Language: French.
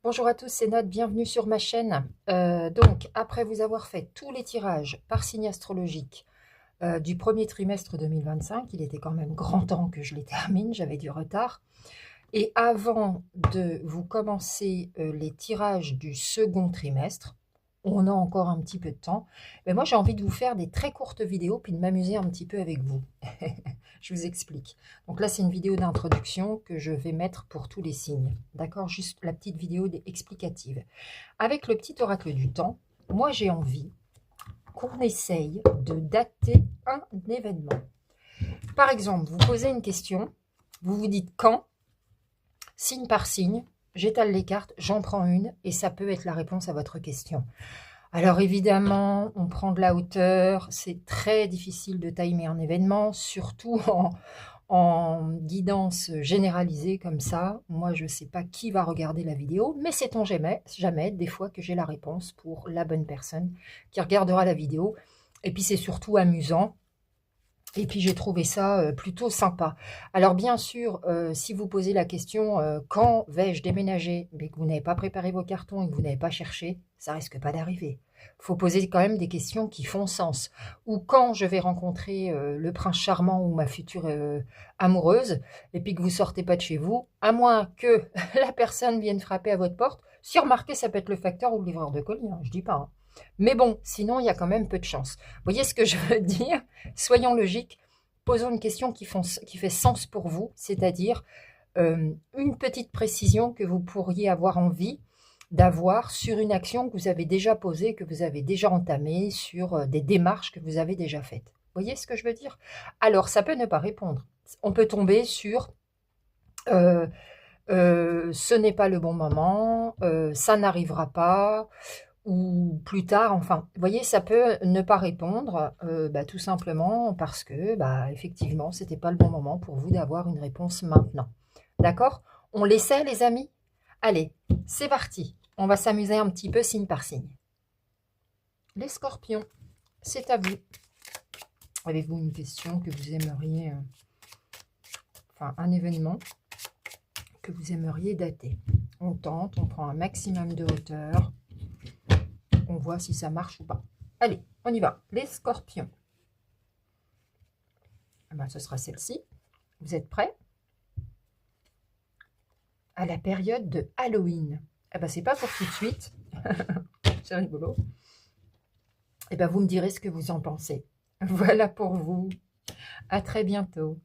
Bonjour à tous, c'est Nat, bienvenue sur ma chaîne. Donc, après vous avoir fait tous les tirages par signe astrologique du premier trimestre 2025, il était quand même grand temps que je les termine, j'avais du retard. Et avant de vous commencer les tirages du second trimestre, on a encore un petit peu de temps, mais moi j'ai envie de vous faire des très courtes vidéos puis de m'amuser un petit peu avec vous. Je vous explique. Donc là c'est une vidéo d'introduction que je vais mettre pour tous les signes. D'accord? Juste la petite vidéo explicative. Avec le petit oracle du temps, moi j'ai envie qu'on essaye de dater un événement. Par exemple, vous posez une question, vous vous dites quand, signe par signe, j'étale les cartes, j'en prends une et ça peut être la réponse à votre question. Alors évidemment, on prend de la hauteur, c'est très difficile de timer un événement, surtout en guidance généralisée comme ça. Moi, je ne sais pas qui va regarder la vidéo, mais sait-on jamais, des fois que j'ai la réponse pour la bonne personne qui regardera la vidéo. Et puis c'est surtout amusant. Et puis j'ai trouvé ça plutôt sympa. Alors bien sûr, si vous posez la question quand vais-je déménager, mais que vous n'avez pas préparé vos cartons et que vous n'avez pas cherché, ça risque pas d'arriver. Il faut poser quand même des questions qui font sens. Ou quand je vais rencontrer le prince charmant ou ma future amoureuse, et puis que vous sortez pas de chez vous, à moins que la personne vienne frapper à votre porte. Si remarquez, ça peut être le facteur ou le livreur de colis, hein, je dis pas. Hein. Mais bon, sinon il y a quand même peu de chance. Vous voyez ce que je veux dire? Soyons logiques, posons une question qui fait sens pour vous, c'est-à-dire une petite précision que vous pourriez avoir envie d'avoir sur une action que vous avez déjà posée, que vous avez déjà entamée, sur des démarches que vous avez déjà faites. Vous voyez ce que je veux dire? Alors, ça peut ne pas répondre. On peut tomber sur ce n'est pas le bon moment, ça n'arrivera pas, ou plus tard, enfin, vous voyez, ça peut ne pas répondre, tout simplement parce que, effectivement, c'était pas le bon moment pour vous d'avoir une réponse maintenant. D'accord? On l'essaie, les amis? Allez, c'est parti. On va s'amuser un petit peu signe par signe. Les scorpions, c'est à vous. Avez-vous une question que vous aimeriez, enfin, un événement que vous aimeriez dater? On tente, on prend un maximum de hauteur. On voit si ça marche ou pas. Allez, on y va. Les scorpions. Ce sera celle-ci. Vous êtes prêts? À la période de Halloween. C'est pas pour tout de suite. C'est rigolo. Vous me direz ce que vous en pensez. Voilà pour vous. À très bientôt.